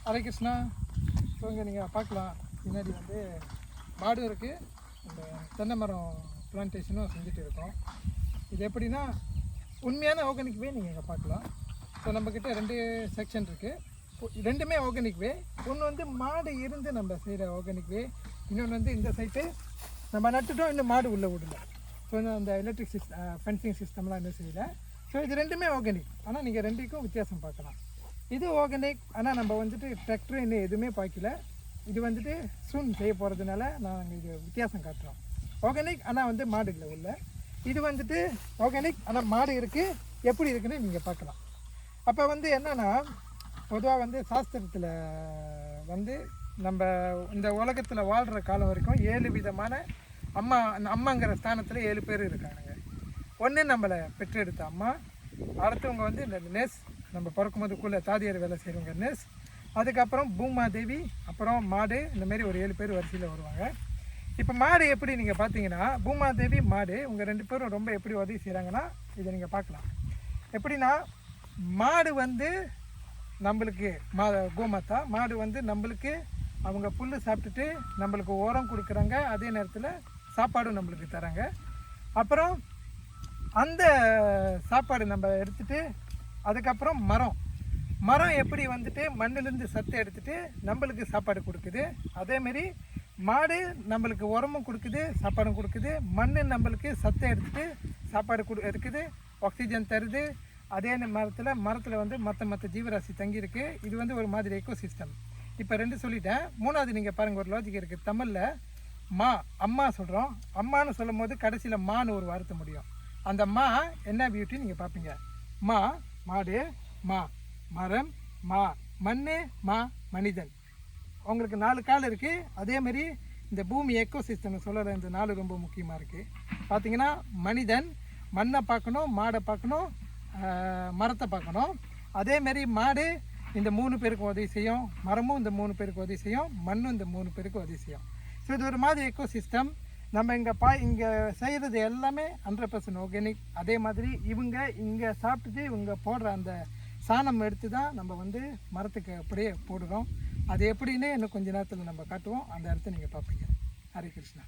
Hare Krishna. So இங்கே நீங்கள் பார்க்கலாம், பின்னாடி வந்து மாடும் இருக்குது, இந்த தென்னை மரம் பிளான்டேஷனும் செஞ்சுட்டு இருக்கோம். இது எப்படின்னா உண்மையான ஆர்கானிக் வே நீங்கள் இங்கே பார்க்கலாம். ஸோ நம்மக்கிட்ட 2 செக்ஷன் இருக்குது, ரெண்டுமே ஆர்கானிக் வே. ஒன்று வந்து மாடு இருந்து நம்ம செய்கிற ஆர்கானிக் வே, இன்னொன்று வந்து இந்த சைட்டு நம்ம நட்டுட்டோம், இன்னும் மாடு உள்ளே விடல. ஸோ அந்த எலக்ட்ரிக் ஃபென்சிங் சிஸ்டம்லாம் இன்னும் செய்யலை. ஸோ இது ரெண்டுமே ஆர்கானிக். ஆனால் நீங்கள் ரெண்டுக்கும் வித்தியாசம் பார்க்கலாம். இது ஆர்கானிக், ஆனால் நம்ம வந்துட்டு டிராக்டர் இன்னும் எதுவுமே பார்க்கல. இது வந்துட்டு சூன் செய்ய போகிறதுனால நாங்கள் இது வித்தியாசம் காட்டுறோம். ஆர்கானிக் ஆனால் வந்து மாடு இல்லை உள்ள. இது வந்துட்டு ஆர்கானிக் ஆனால் மாடு இருக்குது, எப்படி இருக்குன்னு நீங்கள் பார்க்கலாம். அப்போ வந்து என்னென்னா, பொதுவாக வந்து சாஸ்திரத்தில் வந்து நம்ம இந்த உலகத்தில் வாழ்கிற காலம் வரைக்கும் 7 விதமான அம்மாங்கிற ஸ்தானத்தில் 7 பேர் இருக்கானுங்க. ஒன்று நம்மளை பெற்றெடுத்த அம்மா, அடுத்தவங்க வந்து இந்த நெஸ், நம்ம பிறக்கும்போது கூட தாதியார் வேலை செய்கிறவங்க நெஸ், அதுக்கப்புறம் பூமாதேவி, அப்புறம் மாடு, இந்தமாரி ஒரு 7 பேர் வரிசையில் வருவாங்க. இப்போ மாடு எப்படி நீங்கள் பார்த்தீங்கன்னா, பூமாதேவி மாடு உங்கள் 2 பேரும் ரொம்ப எப்படி உதவி செய்கிறாங்கன்னா இதை நீங்கள் பார்க்கலாம். எப்படின்னா, மாடு வந்து நம்மளுக்கு கோமாத்தா மாடு வந்து நம்மளுக்கு அவங்க புல் சாப்பிட்டுட்டு நம்மளுக்கு உரம் கொடுக்குறாங்க, அதே நேரத்தில் சாப்பாடும் நம்மளுக்கு தராங்க. அப்புறம் அந்த சாப்பாடு நம்ம எடுத்துகிட்டு அதுக்கப்புறம் மரம் எப்படி வந்துட்டு மண்ணிலேருந்து சத்தை எடுத்துகிட்டு நம்மளுக்கு சாப்பாடு கொடுக்குது, அதேமாரி மாடு நம்மளுக்கு உரமும் கொடுக்குது, சாப்பாடும் கொடுக்குது. மண் நம்மளுக்கு சத்தை எடுத்துகிட்டு சாப்பாடு இருக்குது, ஆக்சிஜன் தருது. அதே மரத்தில் வந்து மற்ற ஜீவராசி தங்கியிருக்கு. இது வந்து ஒரு மாதிரி எக்கோ சிஸ்டம். இப்போ 2 சொல்லிட்டேன். 3வது நீங்கள் பாருங்கள், ஒரு லாஜிக் இருக்குது. தமிழில் அம்மா சொல்கிறோம், அம்மானு சொல்லும் போது கடைசியில் மான்னு ஒரு வார்த்தை முடியும். அந்த என்ன பியூட்டி நீங்கள் பார்ப்பீங்க. மாடு, மரம், மண், மனிதன். உங்களுக்கு 4 கால் இருக்குது. அதேமாரி இந்த பூமி எக்கோ சிஸ்டம் சொல்கிற இந்த 4 ரொம்ப முக்கியமாக இருக்குது. பார்த்தீங்கன்னா மனிதன் மண்ணை பார்க்கணும், மாடை பார்க்கணும், மரத்தை பார்க்கணும். அதேமாரி மாடு இந்த 3 பேருக்கு உதவி செய்யும், மரமும் இந்த 3 பேருக்கு உதவி செய்யும், மண்ணும் இந்த 3 பேருக்கு உதவி செய்யும். ஸோ இது ஒரு மாதிரி எக்கோ சிஸ்டம். நம்ம இங்கே செய்கிறது எல்லாமே 100% ஆர்கானிக். அதே மாதிரி இவங்க இங்கே சாப்பிட்டுட்டு இவங்க போடுற அந்த சாணம் எடுத்து தான் நம்ம வந்து மரத்துக்கு அப்படியே போடுறோம். அது எப்படின்னு இன்னும் கொஞ்ச நேரத்தில் நம்ம காட்டுவோம். அந்த இடத்த நீங்கள் பார்ப்பீங்க. ஹரே கிருஷ்ணா.